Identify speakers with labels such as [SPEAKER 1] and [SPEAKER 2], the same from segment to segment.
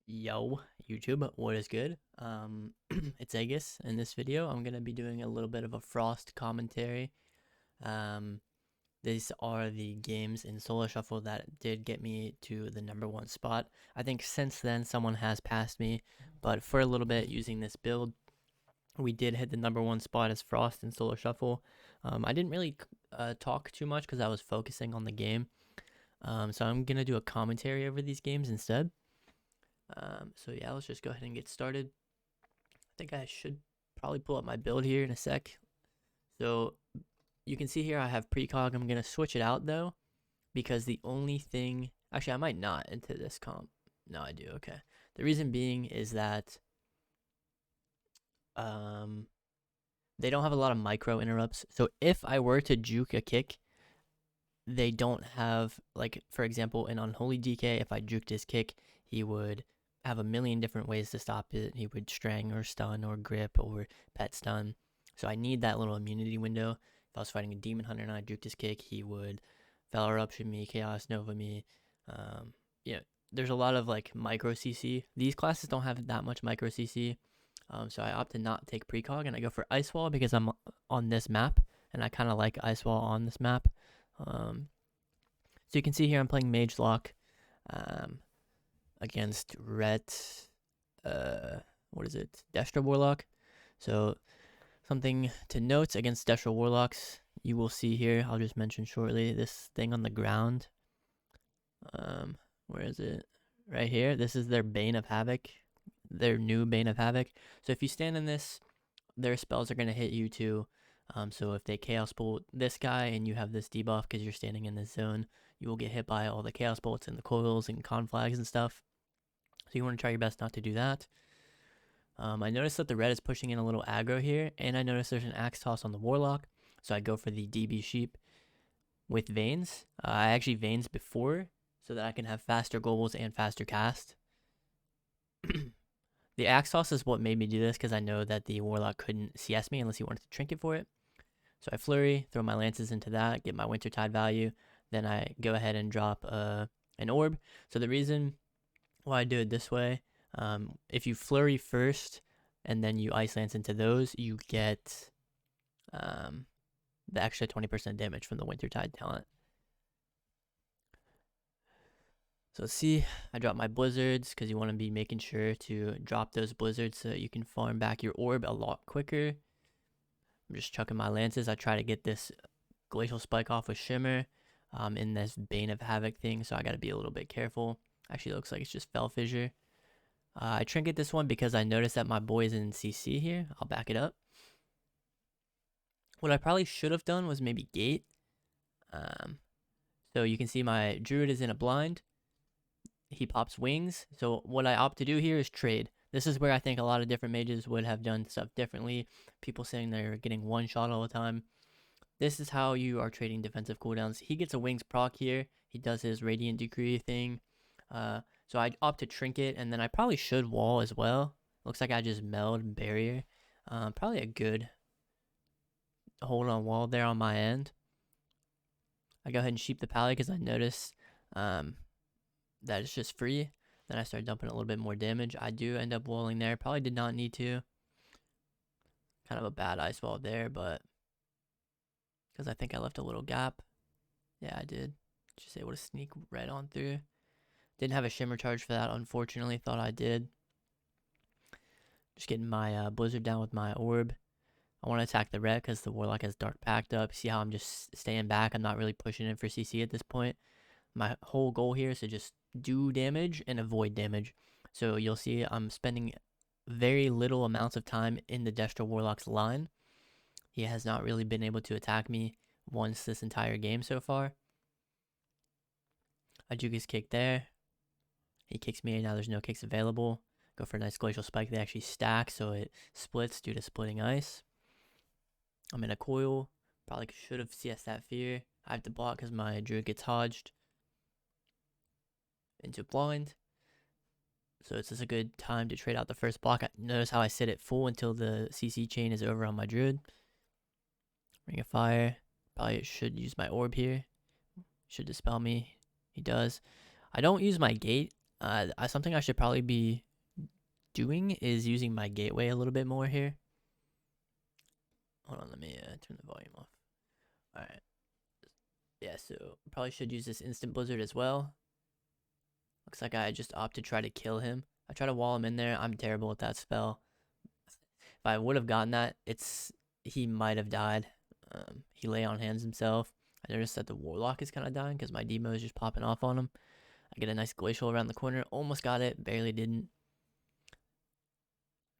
[SPEAKER 1] Yo, YouTube, what is good? It's Aeghis. In this video, I'm gonna be doing a little bit of a Frost commentary. Um, these are the games in Solo Shuffle that did get me to the #1 spot. I think since then, someone has passed me, but for a little bit using this build, we did hit the #1 spot as Frost in Solo Shuffle. I didn't really talk too much because I was focusing on the game. So I'm gonna do a commentary over these games instead. So yeah, let's just go ahead and get started. I think I should probably pull up my build here in a sec. So you can see here I have precog. I'm going to switch it out though, because the only thing, actually I might not into this comp. No, I do. Okay. The reason being is that they don't have a lot of micro interrupts. So if I were to juke a kick, they don't have, like, for example, in Unholy DK, if I juked his kick, he would have a million different ways to stop it. He would strang or stun or grip or pet stun. So I need that little immunity window. If I was fighting a Demon Hunter and I juked his kick, he would Valor Eruption me, Chaos Nova me. Yeah, there's a lot of like micro CC. These classes don't have that much micro CC. So I opt to not take precog and I go for Ice Wall because I'm on this map and I kind of like Ice Wall on this map. So you can see here I'm playing Mage Lock against Rhett, what is it? Destro Warlock. So something to note against Destro Warlocks, you will see here, I'll just mention shortly, this thing on the ground. Where is it? Right here. This is their Bane of Havoc, their new Bane of Havoc. So if you stand in this, their spells are going to hit you too. So if they Chaos Bolt this guy and you have this debuff because you're standing in this zone, you will get hit by all the Chaos Bolts and the coils and con flags and stuff. So you want to try your best not to do that. I noticed that the red is pushing in a little aggro here, and I noticed there's an Axe Toss on the Warlock, so I go for the DB Sheep with Veins. I actually Veins before, so that I can have faster globals and faster cast. The Axe Toss is what made me do this, because I know that the Warlock couldn't CS me unless he wanted to Trinket for it. So I Flurry, throw my Lances into that, get my Wintertide value, then I go ahead and drop an Orb. So the reason why I do it this way, if you Flurry first and then you Ice Lance into those, you get the extra 20% damage from the Wintertide talent. So see, I drop my Blizzards because you want to be making sure to drop those Blizzards so you can farm back your Orb a lot quicker. I'm just chucking my Lances. I try to get this Glacial Spike off with Shimmer in this Bane of Havoc thing, so I got to be a little bit careful. Actually, it looks like it's just Fell Fissure. I Trinket this one because I noticed that my boy's in CC here. I'll back it up. What I probably should have done was maybe Gate. So you can see my Druid is in a blind. He pops Wings. So what I opt to do here is trade. This is where I think a lot of different mages would have done stuff differently. People saying they're getting one shot all the time. This is how you are trading defensive cooldowns. He gets a Wings proc here. He does his Radiant Decree thing. So I opt to Trinket, and then I probably should wall as well. Looks like I just meld Barrier. Probably a good hold on wall there on my end. I go ahead and sheep the Pally because I notice that it's just free. Then I start dumping a little bit more damage. I do end up walling there. Probably did not need to. Kind of a bad ice wall there, but because I think I left a little gap. Yeah, I did. Just able to sneak right on through. Didn't have a Shimmer charge for that, unfortunately. Thought I did. Just getting my Blizzard down with my Orb. I want to attack the red because the Warlock has Dark packed up. See how I'm just staying back? I'm not really pushing in for CC at this point. My whole goal here is to just do damage and avoid damage. So you'll see I'm spending very little amounts of time in the Destro Warlock's line. He has not really been able to attack me once this entire game so far. I juke his kick there. He kicks me, and now there's no kicks available. Go for a nice Glacial Spike. They actually stack, so it splits due to splitting ice. I'm in a coil. Probably should have CS that Fear. I have to block because my Druid gets hodged into blind. So it's just a good time to trade out the first block. Notice how I sit it full until the CC chain is over on my Druid. Ring of Fire. Probably should use my Orb here. Should dispel me. He does. I don't use my Gate Something I should probably be doing is using my gateway a little bit more here. Hold on, let me turn the volume off. All right. Yeah, so probably should use this instant blizzard as well. Looks like I just opted to try to kill him. I try to wall him in there. I'm terrible at that spell. If I would have gotten that, he might have died. He lay on hands himself. I noticed that the warlock is kind of dying because my demo is just popping off on him. I get a nice glacial around the corner. Almost got it. Barely didn't.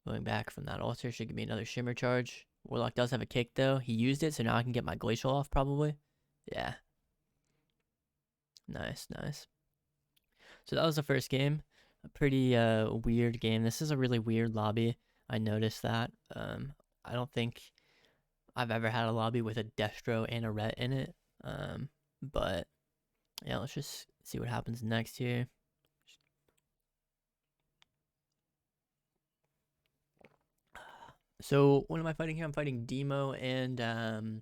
[SPEAKER 1] Going back from that altar should give me another shimmer charge. Warlock does have a kick though. He used it, so now I can get my glacial off probably. Yeah. Nice, nice. So that was the first game. A pretty weird game. This is a really weird lobby. I noticed that. I don't think I've ever had a lobby with a Destro and a Ret in it. But yeah, let's just see what happens next here. So what am I fighting here? I'm fighting Demo and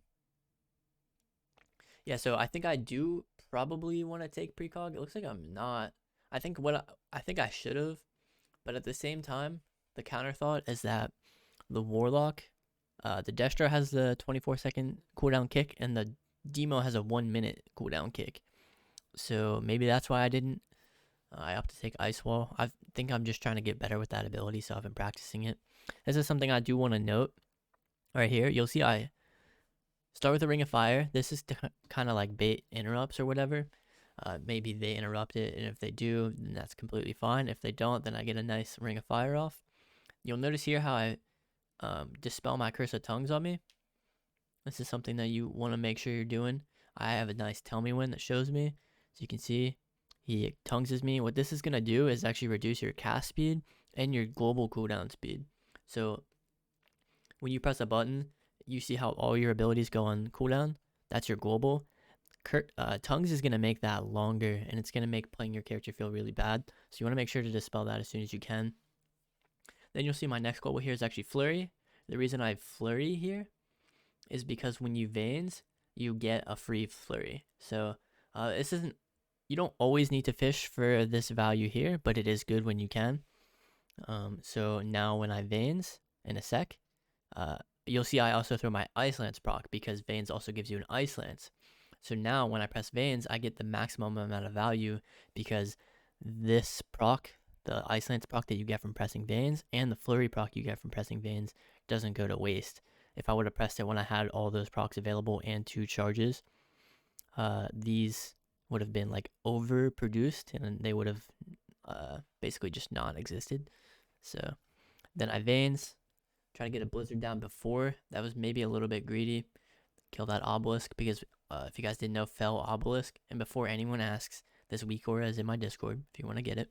[SPEAKER 1] yeah, so I think I do probably want to take precog. It looks like I'm not. I think I think I should have, but at the same time, the counter thought is that the Warlock, the Destro has the 24-second cooldown kick, and the Demo has a 1-minute cooldown kick. So maybe that's why I didn't. I opted to take Ice Wall. I think I'm just trying to get better with that ability, so I've been practicing it. This is something I do want to note. Right here, you'll see I start with a Ring of Fire. This is kind of like bait interrupts or whatever. Maybe they interrupt it, and if they do, then that's completely fine. If they don't, then I get a nice Ring of Fire off. You'll notice here how I dispel my Curse of Tongues on me. This is something that you want to make sure you're doing. I have a nice Tell Me When that shows me. So you can see he tongues me. What this is going to do is actually reduce your cast speed and your global cooldown speed. So when you press a button, you see how all your abilities go on cooldown. That's your global. Tongues is going to make that longer, and it's going to make playing your character feel really bad. So you want to make sure to dispel that as soon as you can. Then you'll see my next global here is actually Flurry. The reason I have Flurry here is because when you Veins, you get a free Flurry. So this isn't, you don't always need to fish for this value here, but it is good when you can. So now when I Veins in a sec, you'll see I also throw my Ice Lance proc because Veins also gives you an Ice Lance. So now when I press Veins, I get the maximum amount of value because this proc, the Ice Lance proc that you get from pressing Veins, and the Flurry proc you get from pressing Veins doesn't go to waste. If I would have pressed it when I had all those procs available and 2 charges, these would have been like overproduced and they would have basically just non-existed. So then I Veins, try to get a Blizzard down before. That was maybe a little bit greedy. Kill that Obelisk because if you guys didn't know, Fell Obelisk. And before anyone asks, this weak aura is in my Discord if you want to get it.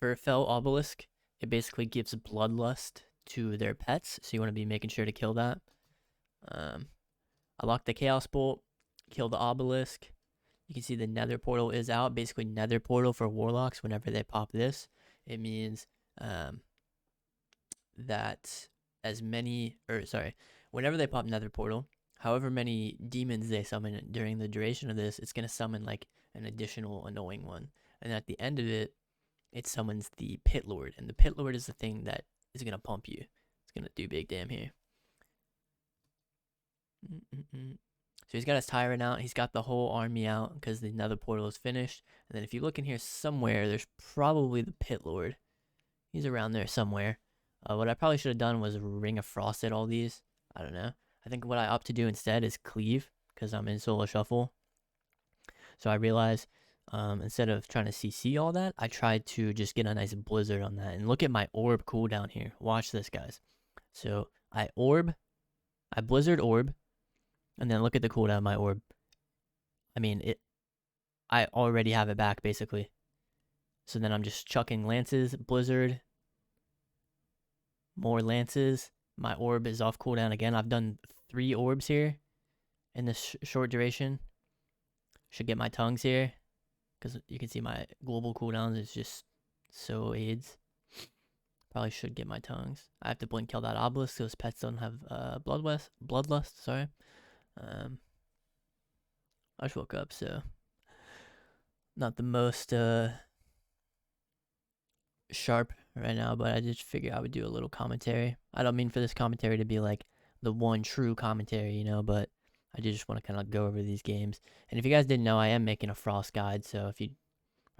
[SPEAKER 1] For Fell Obelisk, it basically gives Bloodlust to their pets, so you want to be making sure to kill that. I locked the Chaos Bolt, kill the Obelisk. You can see the Nether Portal is out. Basically, Nether Portal for Warlocks, whenever they pop this, it means that whenever they pop Nether Portal, however many demons they summon during the duration of this, it's going to summon like an additional annoying one. And at the end of it, it summons the Pit Lord. And the Pit Lord is the thing that is going to pump you. It's going to do big damn here. So he's got his Tyrant out. He's got the whole army out because the Nether Portal is finished. And then if you look in here somewhere, there's probably the Pit Lord. He's around there somewhere. What I probably should have done was Ring of Frost at all these. I don't know. I think what I opt to do instead is Cleave because I'm in solo shuffle. So I realized instead of trying to CC all that, I tried to just get a nice Blizzard on that. And look at my orb cooldown here. Watch this, guys. So I Blizzard orb, and then look at the cooldown of my orb. I mean, I already have it back, basically. So then I'm just chucking Lances, Blizzard, more Lances. My orb is off cooldown again. I've done 3 orbs here in this short duration. Should get my tongues here because you can see my global cooldowns is just so AIDS. Probably should get my tongues. I have to blink kill that Obelisk so his pets don't have bloodlust. Sorry. I just woke up, so not the most sharp right now, but I just figured I would do a little commentary. I don't mean for this commentary to be like the one true commentary, you know, but I just want to kind of go over these games. And if you guys didn't know, I am making a Frost guide, so if you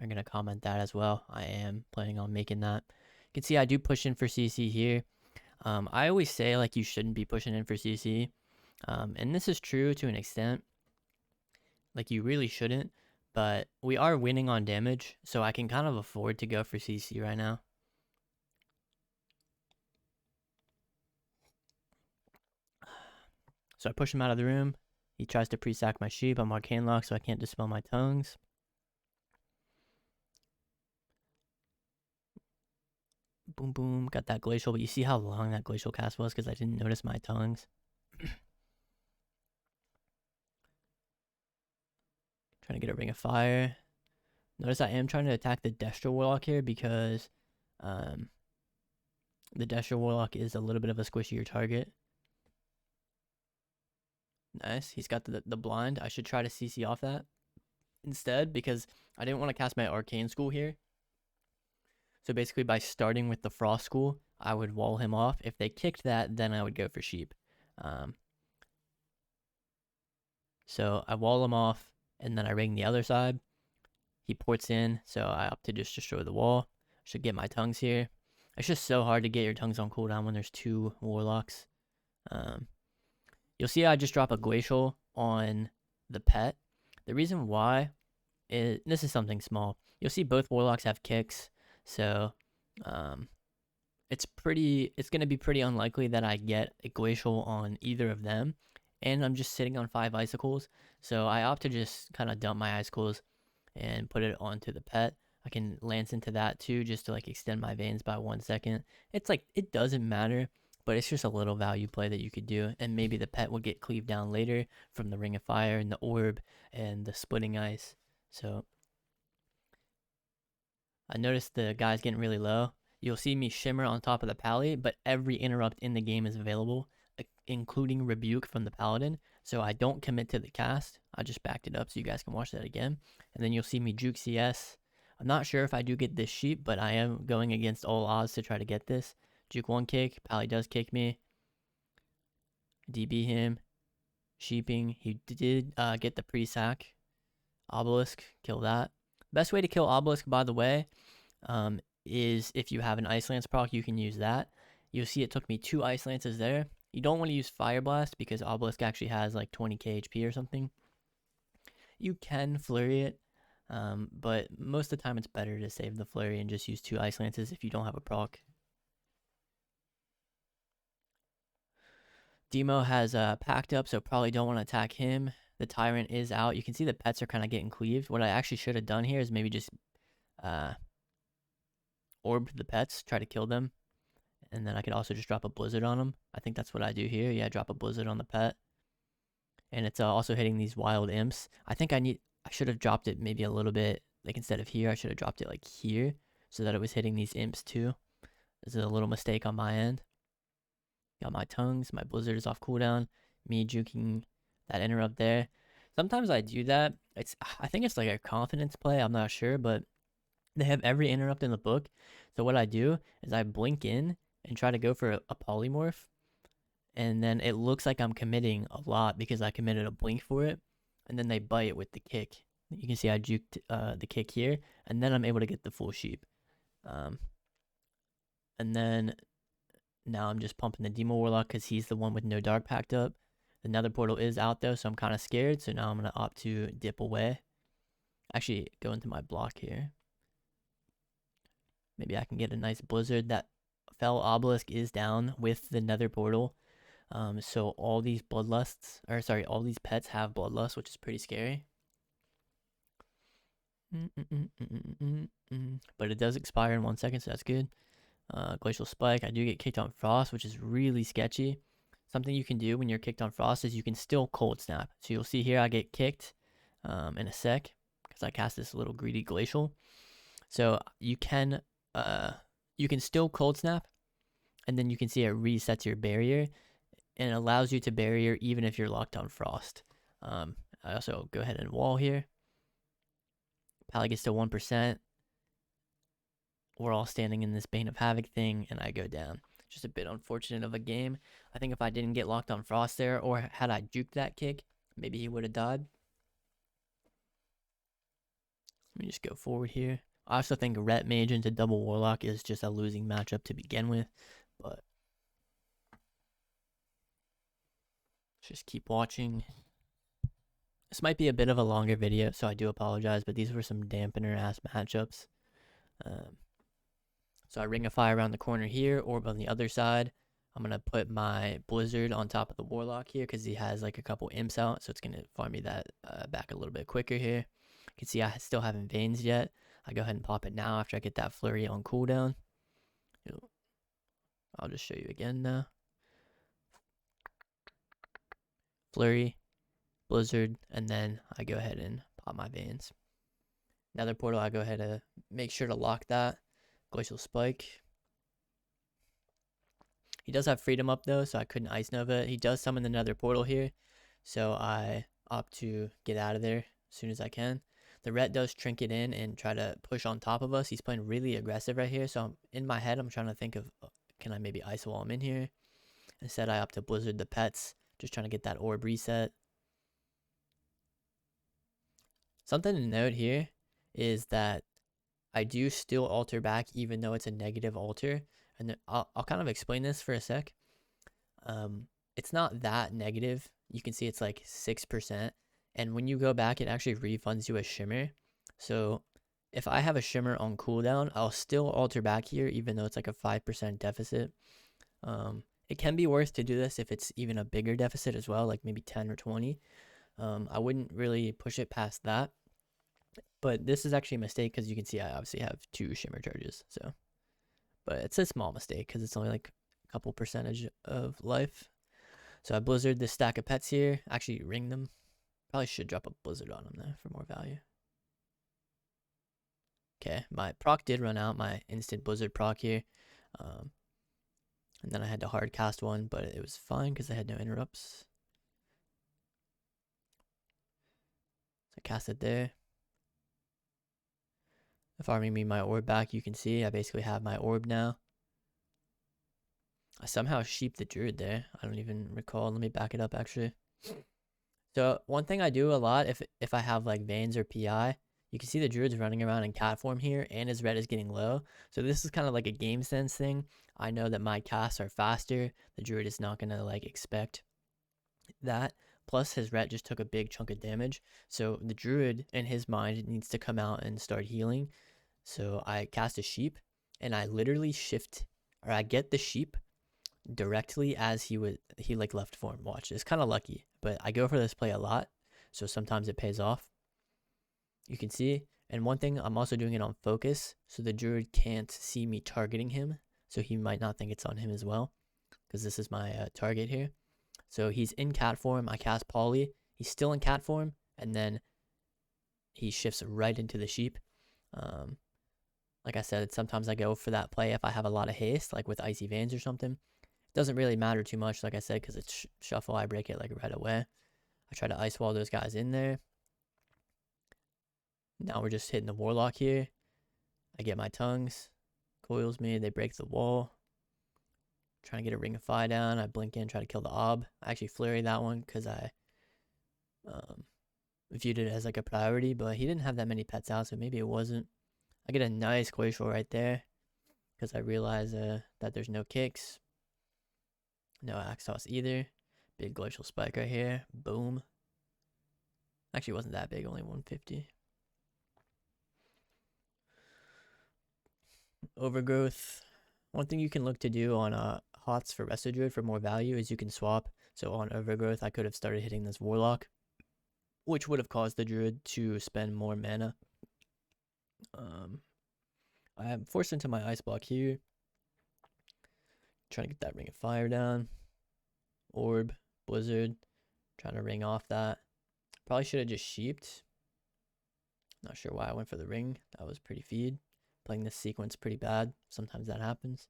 [SPEAKER 1] are going to comment that as well, I am planning on making that. You can see I do push in for CC here. I always say like you shouldn't be pushing in for CC, and this is true to an extent. Like you really shouldn't, but we are winning on damage, so I can kind of afford to go for CC right now. So I push him out of the room. He tries to pre-sack my sheep. I'm arcane lock, so I can't dispel my tongues. Boom, boom. Got that glacial, but you see how long that glacial cast was because I didn't notice my tongues. Trying to get a ring of fire. Notice I am trying to attack the Destro Warlock here because the Destro Warlock is a little bit of a squishier target. Nice. He's got the blind. I should try to CC off that instead because I didn't want to cast my Arcane School here. So basically by starting with the Frost School, I would wall him off. If they kicked that, then I would go for sheep. So I wall him off, and then I ring the other side. He ports in, so I opt to just destroy the wall. Should get my tongues here. It's just so hard to get your tongues on cooldown when there's two warlocks. You'll see I just drop a glacial on the pet. The reason why is, this is something small. You'll see both warlocks have kicks, so it's going to be pretty unlikely that I get a glacial on either of them. And I'm just sitting on 5 icicles, so I opt to just kind of dump my icicles and put it onto the pet. I can lance into that too, just to like extend my veins by 1 second. It's like, it doesn't matter, but it's just a little value play that you could do, and maybe the pet will get cleaved down later from the ring of fire and the orb and the splitting ice. So I noticed the guy's getting really low. You'll see me shimmer on top of the pally, but every interrupt in the game is available, including rebuke from the paladin. So I don't commit to the cast. I just backed it up so you guys can watch that again. And then you'll see me juke CS. I'm not sure if I do get this sheep, but I am going against all odds to try to get this. Juke 1 kick. Pally does kick me. DB him. Sheeping. He did get the pre-sack. Obelisk. Kill that. Best way to kill Obelisk, by the way, is if you have an Ice Lance proc, you can use that. You'll see it took me 2 Ice Lances there. You don't want to use Fire Blast because Obelisk actually has like 20k HP or something. You can flurry it, but most of the time it's better to save the flurry and just use 2 Ice Lances if you don't have a proc. Demo has packed up, so probably don't want to attack him. The Tyrant is out. You can see the pets are kind of getting cleaved. What I actually should have done here is maybe just orb the pets, try to kill them. And then I could also just drop a blizzard on them. I think that's what I do here. Yeah, drop a blizzard on the pet. And it's also hitting these wild imps. I think I should have dropped it maybe a little bit, like instead of here, I should have dropped it like here so that it was hitting these imps too. This is a little mistake on my end. Got my tongues, my blizzard is off cooldown. Me juking that interrupt there. Sometimes I do that. I think it's like a confidence play. I'm not sure, but they have every interrupt in the book. So what I do is I blink in and try to go for a polymorph, and then it looks like I'm committing a lot because I committed a blink for it, and then they bite with the kick. You can see I juked the kick here, and then I'm able to get the full sheep. And then now I'm just pumping the Demo Warlock because he's the one with no dark packed up. The Nether Portal is out though, so I'm kind of scared, so now I'm going to opt to dip away. Actually, go into my block here. Maybe I can get a nice blizzard. That Fell Obelisk is down with the Nether Portal. So all these all these pets have bloodlust, which is pretty scary. But it does expire in 1 second, so that's good. Glacial Spike. I do get kicked on Frost, which is really sketchy. Something you can do when you're kicked on Frost is you can still Cold Snap. So you'll see here I get kicked in a sec because I cast this little greedy Glacial. So you can still Cold Snap, and then you can see it resets your barrier and it allows you to barrier even if you're locked on Frost. I also go ahead and wall here. Pally gets to 1%. We're all standing in this Bane of Havoc thing, and I go down. Just a bit unfortunate of a game. I think if I didn't get locked on Frost there, or had I juked that kick, maybe he would have died. Let me just go forward here. I also think Ret Mage into double Warlock is just a losing matchup to begin with, but just keep watching. This might be a bit of a longer video, so I do apologize, but these were some dampener ass matchups. So I Ring of Fire around the corner here, Orb on the other side. I'm going to put my Blizzard on top of the Warlock here because he has like a couple imps out, so it's going to farm me that back a little bit quicker here. You can see I still haven't Veins yet. I go ahead and pop it now after I get that Flurry on cooldown. I'll just show you again now. Flurry, Blizzard, and then I go ahead and pop my Veins. Another portal, I go ahead and make sure to lock that. Glacial Spike. He does have Freedom up though, so I couldn't Ice Nova it. He does summon another portal here, so I opt to get out of there as soon as I can. The Ret does Trinket in and try to push on top of us. He's playing really aggressive right here, so in my head I'm trying to think of, can I maybe Ice Wall him in here? Instead I opt to Blizzard the pets, just trying to get that orb reset. Something to note here is that I do still alter back even though it's a negative alter, and I'll kind of explain this for a sec. It's not that negative. You can see it's like 6%, and when you go back it actually refunds you a shimmer. So if I have a shimmer on cooldown, I'll still alter back here even though it's like a 5% deficit. It can be worth to do this if it's even a bigger deficit as well, like maybe 10 or 20. I wouldn't really push it past that. But this is actually a mistake because you can see I obviously have 2 shimmer charges. So, but it's a small mistake because it's only like a couple percentage of life. So I Blizzard this stack of pets here. Actually ring them. Probably should drop a Blizzard on them though for more value. Okay, my proc did run out, my instant Blizzard proc here. And then I had to hard cast one, but it was fine because I had no interrupts. So I cast it there. Farming me my orb back, you can see I basically have my orb now. I somehow sheeped the druid there. I don't even recall. Let me back it up actually. So one thing I do a lot if I have like Veins or PI, you can see the druid's running around in cat form here and his red is getting low. So this is kind of like a game sense thing. I know that my casts are faster. The druid is not going to like expect that. Plus his ret just took a big chunk of damage. So the druid in his mind needs to come out and start healing. So I cast a sheep and I literally shift, or I get the sheep directly as he like left form. Watch, it's kind of lucky, but I go for this play a lot, so sometimes it pays off. You can see, and one thing, I'm also doing it on focus, so the druid can't see me targeting him, so he might not think it's on him as well, because this is my target here. So he's in cat form, I cast Poly, he's still in cat form, and then he shifts right into the sheep. Like I said, sometimes I go for that play if I have a lot of haste, like with Icy Veins or something. It doesn't really matter too much, like I said, because it's shuffle, I break it like right away. I try to Ice Wall those guys in there. Now we're just hitting the Warlock here. I get my tongues, coils me, they break the wall. Trying to get a Ring of Fire down, I blink in, try to kill the Ob. I actually flurry that one because I viewed it as like a priority, but he didn't have that many pets out, so maybe it wasn't. I get a nice glacial right there because I realize that there's no kicks, no axe toss either. Big glacial spike right here. Boom. Actually, it wasn't that big, only 150. Overgrowth. One thing you can look to do on HOTS for Resto Druid for more value is you can swap. So on Overgrowth, I could have started hitting this Warlock, which would have caused the Druid to spend more mana. I am forced into my Ice Block here. Trying to get that Ring of Fire down. Orb, Blizzard. Trying to ring off that. Probably should have just sheeped. Not sure why I went for the ring. That was pretty feed. Playing this sequence pretty bad. Sometimes that happens.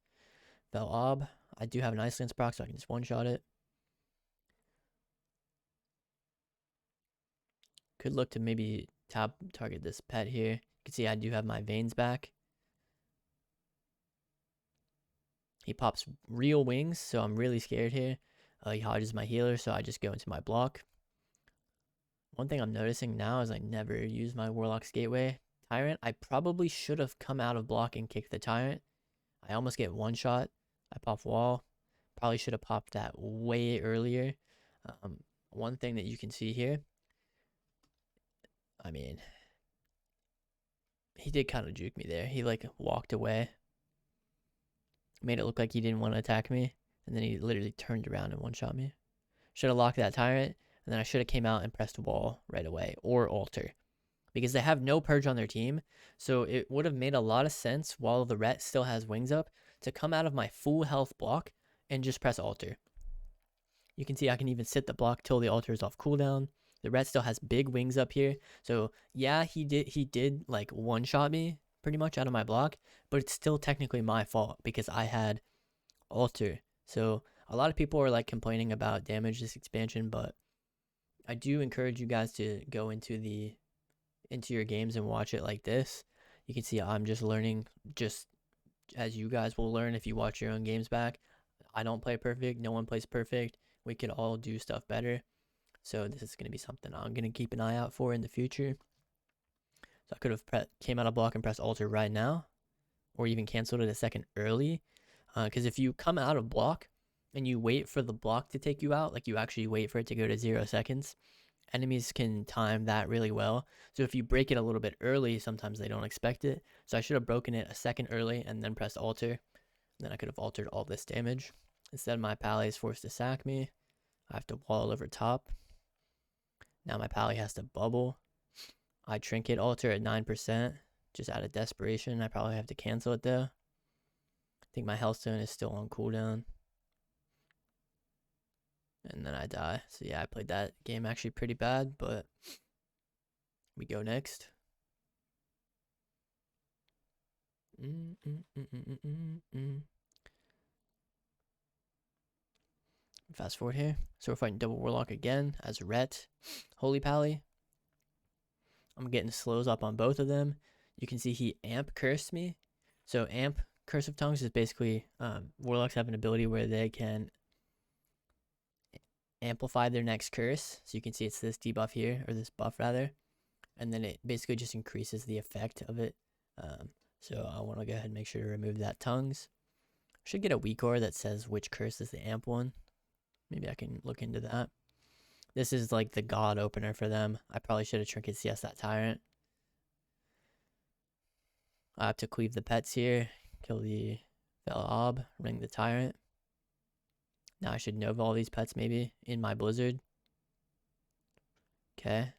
[SPEAKER 1] Fell Ob. I do have an Ice Lance proc, so I can just one-shot it. Could look to maybe target this pet here. can see I do have my veins back. He pops real wings, so I'm really scared here. He hodges my healer, so I just go into my block. One thing I'm noticing now is I never use my Warlock's Gateway Tyrant. I probably should have come out of block and kicked the Tyrant. I almost get one shot. I pop wall. Probably should have popped that way earlier. One thing that you can see here, I mean, he did kind of juke me there. He like walked away, made it look like he didn't want to attack me, and then he literally turned around and one-shot me. Should have locked that Tyrant, and then I should have came out and pressed wall right away, or altar, because they have no purge on their team. So it would have made a lot of sense while the Ret still has wings up to come out of my full health block and just press altar. You can see I can even sit the block till the altar is off cooldown. The Ret still has big wings up here. So yeah, he did like one-shot me pretty much out of my block, but it's still technically my fault because I had altar. So a lot of people are like complaining about damage this expansion, but I do encourage you guys to go into your games and watch it like this. You can see I'm just learning just as you guys will learn if you watch your own games back. I don't play perfect. No one plays perfect. We could all do stuff better. So this is going to be something I'm going to keep an eye out for in the future. So I could have came out of block and pressed altar right now, or even canceled it a second early. Because if you come out of block and you wait for the block to take you out, like you actually wait for it to go to 0 seconds, enemies can time that really well. So if you break it a little bit early, sometimes they don't expect it. So I should have broken it a second early and then pressed altar. And then I could have altered all this damage. Instead, my pally is forced to sack me. I have to wall over top. Now my pally has to bubble. I trinket altar at 9%, just out of desperation. I probably have to cancel it though. I think my healthstone is still on cooldown. And then I die. So yeah, I played that game actually pretty bad, but we go next. Fast forward here. So we're fighting double warlock again as Ret, Holy Pally. I'm getting slows up on both of them. You can see he amp cursed me. So amp Curse of Tongues is basically warlocks have an ability where they can amplify their next curse. So you can see it's this debuff here, or this buff rather, and then it basically just increases the effect of it. So I want to go ahead and make sure to remove that tongues. Should get a weak ore that says which curse is the amp one. Maybe I can look into that. This is like the god opener for them. I probably should have trinket CS that tyrant. I have to cleave the pets here, kill the Velob, ring the tyrant. Now I should nova all these pets maybe in my blizzard. Okay.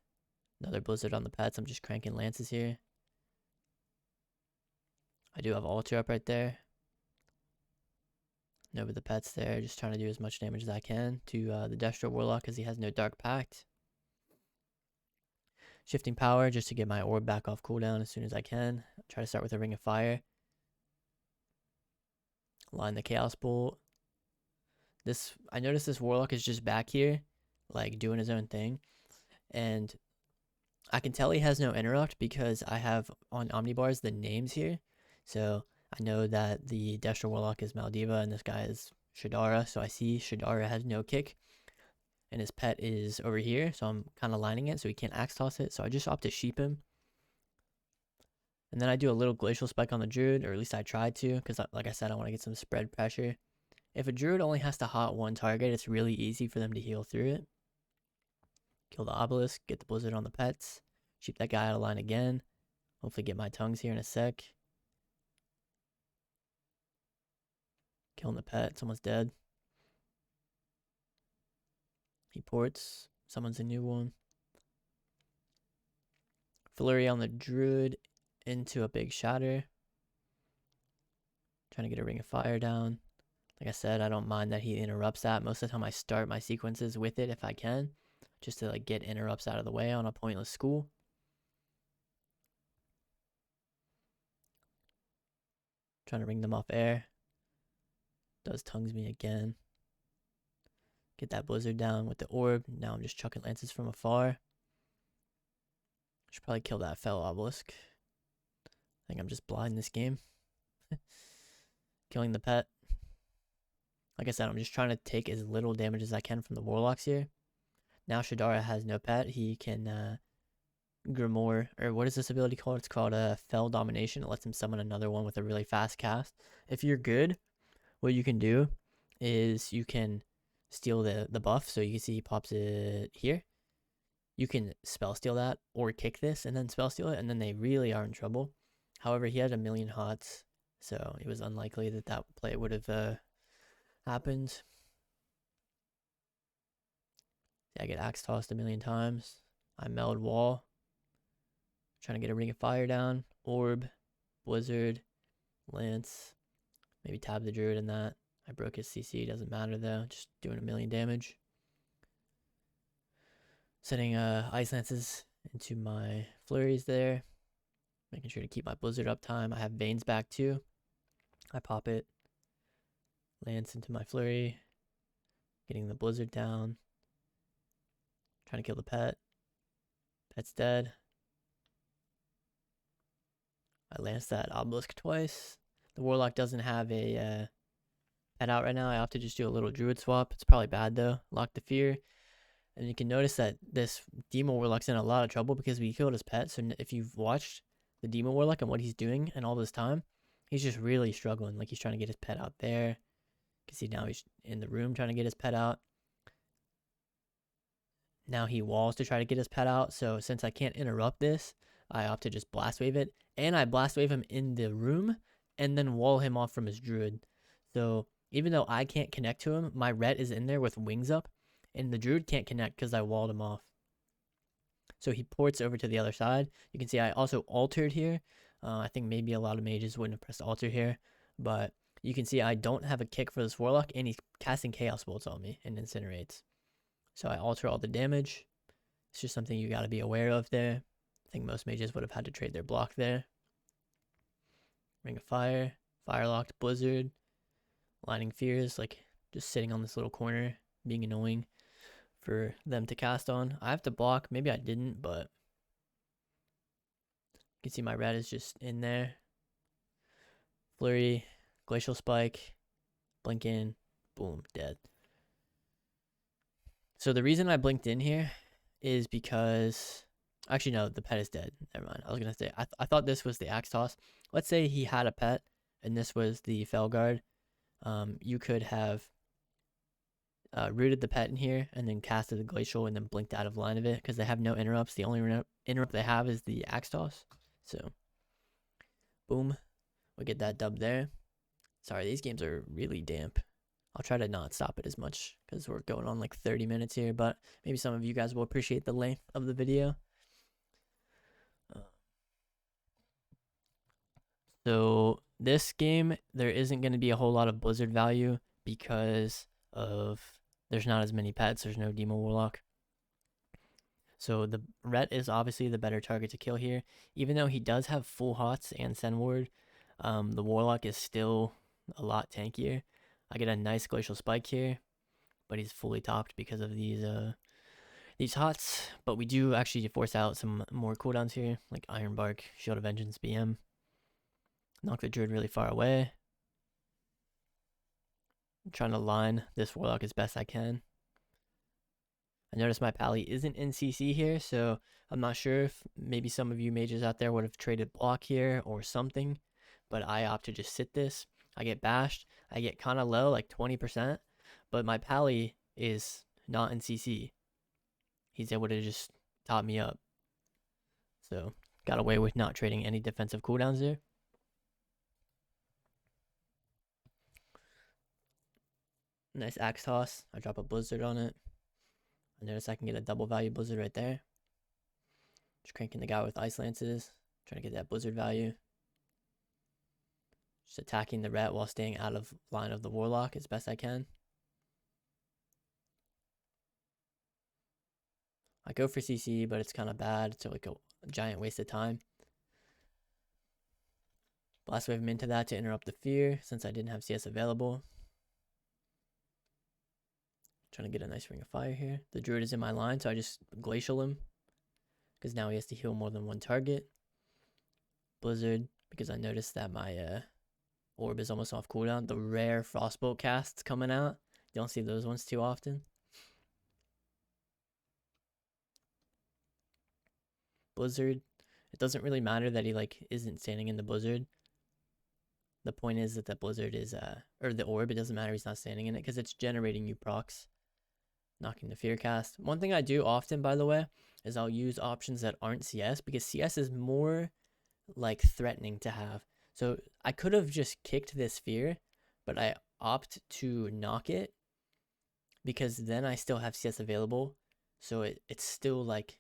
[SPEAKER 1] Another blizzard on the pets. I'm just cranking lances here. I do have altar up right there. Nova the pets there. Just trying to do as much damage as I can to the Destro Warlock because he has no Dark Pact. Shifting power just to get my orb back off cooldown as soon as I can. Try to start with a Ring of Fire. Line the Chaos Bolt. I noticed this Warlock is just back here, like doing his own thing. And I can tell he has no interrupt because I have on Omnibars the names here. So I know that the Destro Warlock is Maldiva and this guy is Shadara. So I see Shadara has no kick. And his pet is over here, so I'm kind of lining it so he can't axe toss it. So I just opt to sheep him. And then I do a little glacial spike on the druid, or at least I try to, because like I said, I want to get some spread pressure. If a druid only has to hot one target, it's really easy for them to heal through it. Kill the obelisk, get the blizzard on the pets, sheep that guy out of line again. Hopefully get my tongues here in a sec. Killing the pet, someone's dead. He ports. Someone's a new one. Flurry on the druid into a big shatter. Trying to get a ring of fire down. Like I said, I don't mind that he interrupts that. Most of the time I start my sequences with it if I can. Just to like get interrupts out of the way on a pointless school. Trying to ring them off air. Does tongues me again. Get that blizzard down with the orb. Now I'm just chucking lances from afar. Should probably kill that fellow obelisk. think I'm just blind this game. Killing the pet. Like I said, I'm just trying to take as little damage as I can from the warlocks here. Now Shadara has no pet. He can Grimoire, or what is this ability called? It's called Fell Domination. It lets him summon another one with a really fast cast. If you're good, what you can do is you can steal the buff. So you can see he pops it here. You can spell steal that or kick this and then spell steal it, and then they really are in trouble. However, he had a million hots, so it was unlikely that that play would have happened. Yeah, I get axe tossed a million times. I meld wall. Trying to get a ring of fire down. Orb. Blizzard. Lance. Maybe tab the druid in that. I broke his CC. Doesn't matter though. Just doing a million damage. Setting ice lances into my flurries there. Making sure to keep my blizzard uptime. I have veins back too. I pop it. Lance into my flurry. Getting the blizzard down. Trying to kill the pet. Pet's dead. I lanced that obelisk twice. The warlock doesn't have a pet out right now. I have to just do a little druid swap. It's probably bad though. Lock the fear. And you can notice that this Demon Warlock's in a lot of trouble because we killed his pet. So if you've watched the Demon Warlock and what he's doing and all this time, he's just really struggling. Like he's trying to get his pet out there. You can see now he's in the room trying to get his pet out. Now he walls to try to get his pet out. So since I can't interrupt this, I opt to just blast wave it. And I blast wave him in the room and then wall him off from his druid. So even though I can't connect to him, my ret is in there with wings up. And the druid can't connect because I walled him off. So he ports over to the other side. You can see I also altered here. I think maybe a lot of mages wouldn't have pressed alter here. But you can see I don't have a kick for this warlock. And he's casting chaos bolts on me and incinerates. So I alter all the damage. It's just something you got to be aware of there. I think most mages would have had to trade their block there. Ring of Fire. Fire locked Blizzard. Lightning Fears. Like just sitting on this little corner. Being annoying for them to cast on. I have to block. Maybe I didn't, but you can see my red is just in there. Flurry, Glacial Spike, blink in, boom, dead. So the reason I blinked in here is because, actually no, the pet is dead. Never mind. I was going to say, I thought this was the axe toss. Let's say he had a pet and this was the Felguard. You could have rooted the pet in here and then casted the glacial and then blinked out of line of it because they have no interrupts. The only interrupt they have is the axe toss. So boom, we get that dub there. Sorry, these games are really damp. I'll try to not stop it as much because we're going on like 30 minutes here, but maybe some of you guys will appreciate the length of the video. So this game, there isn't going to be a whole lot of blizzard value because of there's not as many pets. There's no Demon Warlock. So the Ret is obviously the better target to kill here. Even though he does have full hots and Send Ward, the Warlock is still a lot tankier. I get a nice Glacial Spike here, but he's fully topped because of these hots. But we do actually force out some more cooldowns here, like Iron Bark, Shield of Vengeance, BM. Knock the Druid really far away. I'm trying to line this Warlock as best I can. I noticed my pally isn't in CC here, so I'm not sure if maybe some of you mages out there would have traded block here or something, but I opt to just sit this. I get bashed. I get kind of low, like 20%, but my pally is not in CC. He's able to just top me up. So, got away with not trading any defensive cooldowns there. Nice axe toss. I drop a blizzard on it. I notice I can get a double value blizzard right there. Just cranking the guy with ice lances. Trying to get that blizzard value. Just attacking the rat while staying out of line of the warlock as best I can. I go for CC, but it's kind of bad. It's like a giant waste of time. Blast wave him into that to interrupt the fear since I didn't have CS available. Trying to get a nice ring of fire here. The druid is in my line, so I just glacial him because now he has to heal more than one target. Blizzard, because I noticed that my orb is almost off cooldown. The rare Frostbolt casts coming out. You don't see those ones too often. Blizzard. It doesn't really matter that he like isn't standing in the blizzard. The point is that the blizzard is or the orb, it doesn't matter he's not standing in it because it's generating new procs. Knocking the fear cast. One thing I do often, by the way, is I'll use options that aren't CS because CS is more like threatening to have. So I could have just kicked this fear, but I opt to knock it because then I still have CS available. So it's still like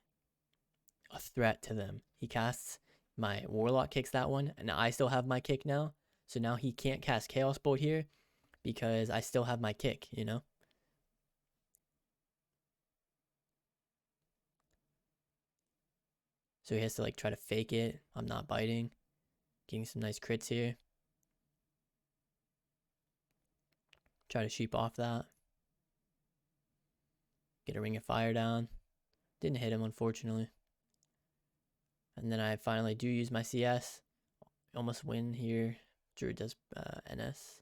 [SPEAKER 1] a threat to them. He casts, my Warlock kicks that one, and I still have my kick now. So now he can't cast Chaos Bolt here because I still have my kick, you know? So he has to like try to fake it. I'm not biting. Getting some nice crits here. Try to sheep off that. Get a Ring of Fire down. Didn't hit him, unfortunately. And then I finally do use my CS. Almost win here. Druid does NS.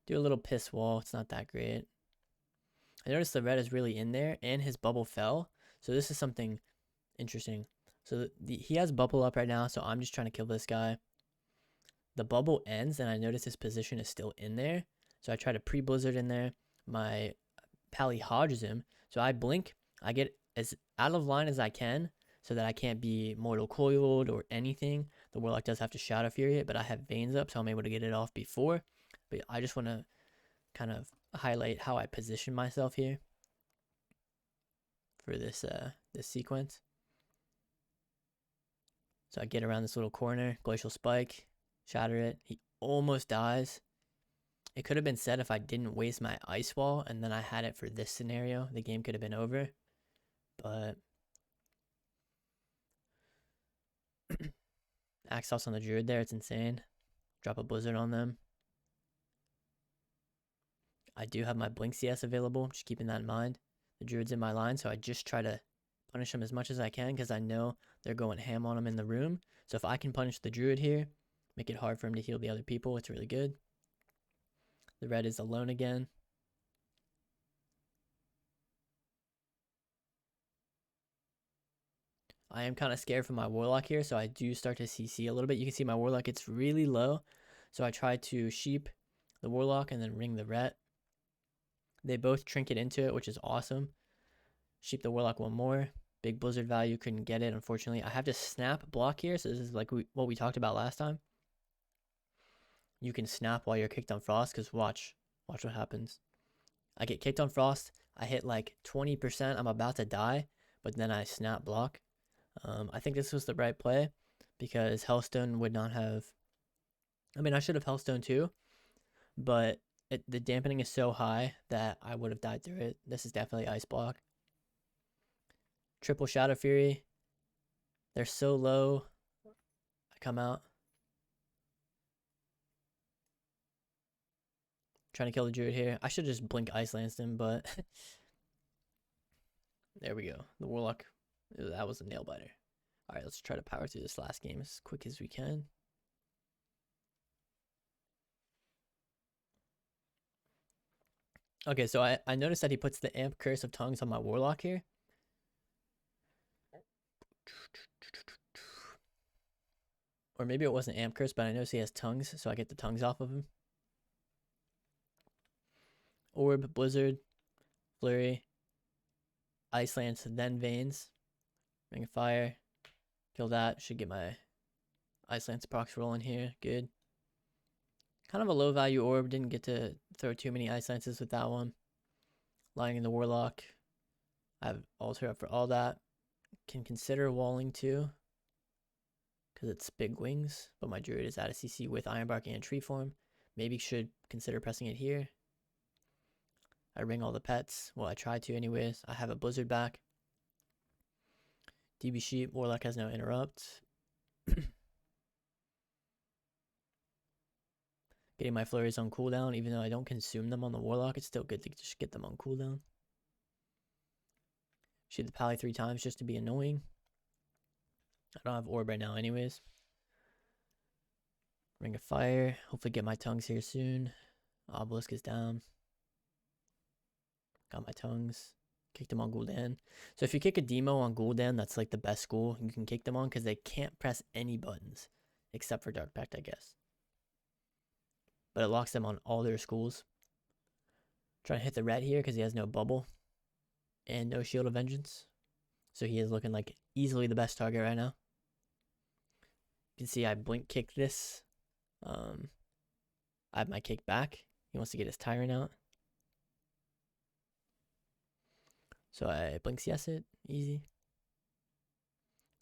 [SPEAKER 1] Do a little piss wall. It's not that great. I noticed the red is really in there, and his bubble fell. So this is something interesting. So he has bubble up right now, so I'm just trying to kill this guy. The bubble ends, and I notice his position is still in there. So I try to pre-blizzard in there. My pally hodges him. So I blink. I get as out of line as I can so that I can't be mortal coiled or anything. The Warlock does have to Shadow Fury it, but I have Veins up, so I'm able to get it off before. But I just want to kind of highlight how I position myself here for this this sequence. So I get around this little corner, Glacial Spike, shatter it. He almost dies. It could have been said if I didn't waste my Ice Wall and then I had it for this scenario, the game could have been over. But Axos on the Druid there, it's insane. Drop a Blizzard on them. I do have my Blink CS available, just keeping that in mind. The Druid's in my line, so I just try to punish him as much as I can because I know they're going ham on him in the room. So if I can punish the Druid here, make it hard for him to heal the other people, it's really good. The red is alone again. I am kind of scared for my Warlock here, so I do start to CC a little bit. You can see my Warlock gets really low, so I try to sheep the Warlock and then ring the ret. They both trinket into it, which is awesome. Sheep the Warlock one more. Big Blizzard value, couldn't get it, unfortunately. I have to snap block here, so this is like what we talked about last time. You can snap while you're kicked on Frost, because watch what happens. I get kicked on Frost, I hit like 20%, I'm about to die, but then I snap block. I think this was the right play, because Hellstone would not have... I mean, I should have Hellstone too, but the dampening is so high that I would have died through it. This is definitely Ice Block. Triple Shadow Fury. They're so low. I come out. Trying to kill the Druid here. I should just blink Ice Lance him, but there we go. The Warlock, that was a nail biter. All right, let's try to power through this last game as quick as we can. Okay, so I noticed that he puts the Amp Curse of Tongues on my Warlock here. Or maybe it wasn't Amp Curse, but I notice he has Tongues, so I get the Tongues off of him. Orb, Blizzard, Flurry, Ice Lance, then Veins. Ring of Fire. Kill that. Should get my Ice Lance procs rolling here. Good. Kind of a low value orb. Didn't get to throw too many Ice Lances with that one. Lying in the Warlock. I have Alter up for all that. Can consider walling too, because it's big wings, but my Druid is out of CC with Ironbark and Tree Form. Maybe should consider pressing it here. I ring all the pets. Well, I tried to anyways. I have a Blizzard back. DB Sheep. Warlock has no interrupt. Getting my flurries on cooldown, even though I don't consume them on the Warlock, it's still good to just get them on cooldown. Shoot the pally 3 times just to be annoying. I don't have orb right now anyways. Ring of Fire. Hopefully get my tongues here soon. Obelisk is down. Got my tongues. Kicked them on Gul'dan. So if you kick a demo on Gul'dan, that's like the best school you can kick them on because they can't press any buttons except for Dark Pact, I guess. But it locks them on all their schools. Trying to hit the red here because he has no bubble and no Shield of Vengeance. So he is looking like easily the best target right now. You can see I blink kick this. I have my kick back. He wants to get his Tyrant out. So I blinks yes it. Easy.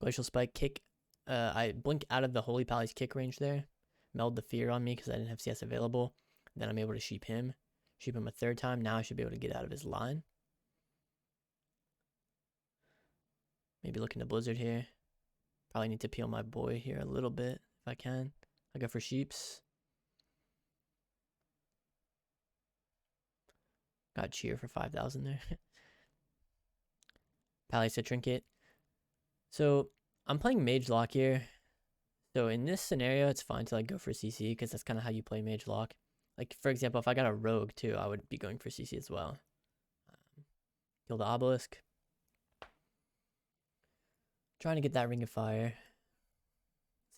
[SPEAKER 1] Glacial Spike kick. I blink out of the Holy Pally's kick range there. Meld the Fear on me because I didn't have CS available. Then I'm able to sheep him. Sheep him a third time. Now I should be able to get out of his line. Maybe looking to Blizzard here. Probably need to peel my boy here a little bit if I can. I go for sheeps. Got cheer for 5,000 there. Palace to trinket. So I'm playing Mage Lock here. So in this scenario, it's fine to like go for CC because that's kind of how you play Mage Lock. Like for example, if I got a rogue too, I would be going for CC as well. Kill the obelisk. Trying to get that Ring of Fire.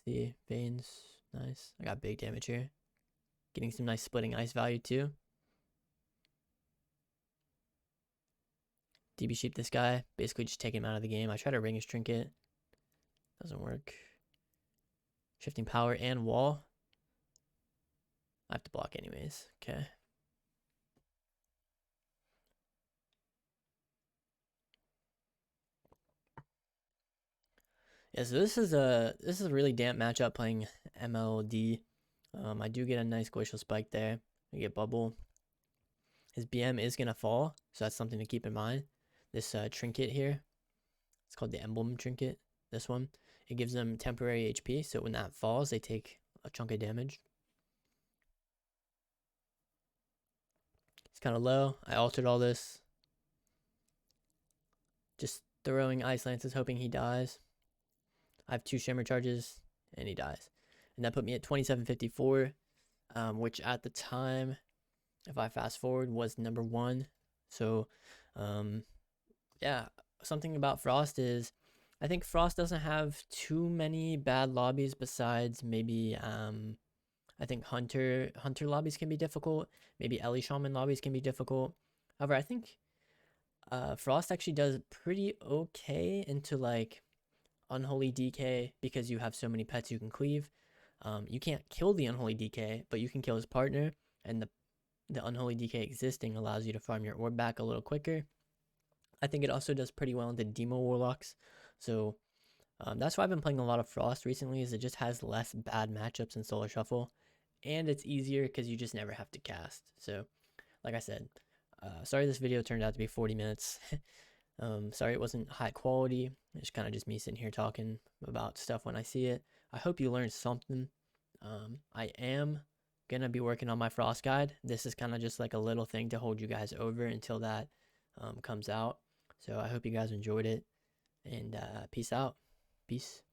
[SPEAKER 1] Let's see, Veins, nice. I got big damage here. Getting some nice splitting ice value too. DB sheep this guy, basically just take him out of the game. I try to ring his trinket. Doesn't work. Shifting power and wall. I have to block anyways. Okay. Yeah, so this is a really damp matchup playing MLD. I do get a nice glacial spike there. I get bubble. His BM is gonna fall, so that's something to keep in mind. This trinket here, it's called the emblem trinket. This one, it gives them temporary HP, so when that falls, they take a chunk of damage. It's kind of low. I altered all this. Just throwing ice lances, hoping he dies. I have 2 shimmer charges, and he dies. And that put me at 2754, which at the time, if I fast forward, was number 1. So, yeah, something about Frost is, I think Frost doesn't have too many bad lobbies besides maybe, I think Hunter lobbies can be difficult. Maybe Ellie Shaman lobbies can be difficult. However, I think Frost actually does pretty okay into like Unholy DK because you have so many pets you can cleave. You can't kill the Unholy DK, but you can kill his partner, and the Unholy DK existing allows you to farm your orb back a little quicker. I think it also does pretty well into Demo Warlocks. So that's why I've been playing a lot of Frost recently, is it just has less bad matchups in Solar Shuffle. And it's easier because you just never have to cast. So, like I said, sorry this video turned out to be 40 minutes. Sorry it wasn't high quality. It's kind of just me sitting here talking about stuff when I see it. I hope you learned something. I am going to be working on my Frost guide. This is kind of just like a little thing to hold you guys over until that comes out. So I hope you guys enjoyed it. And peace out. Peace.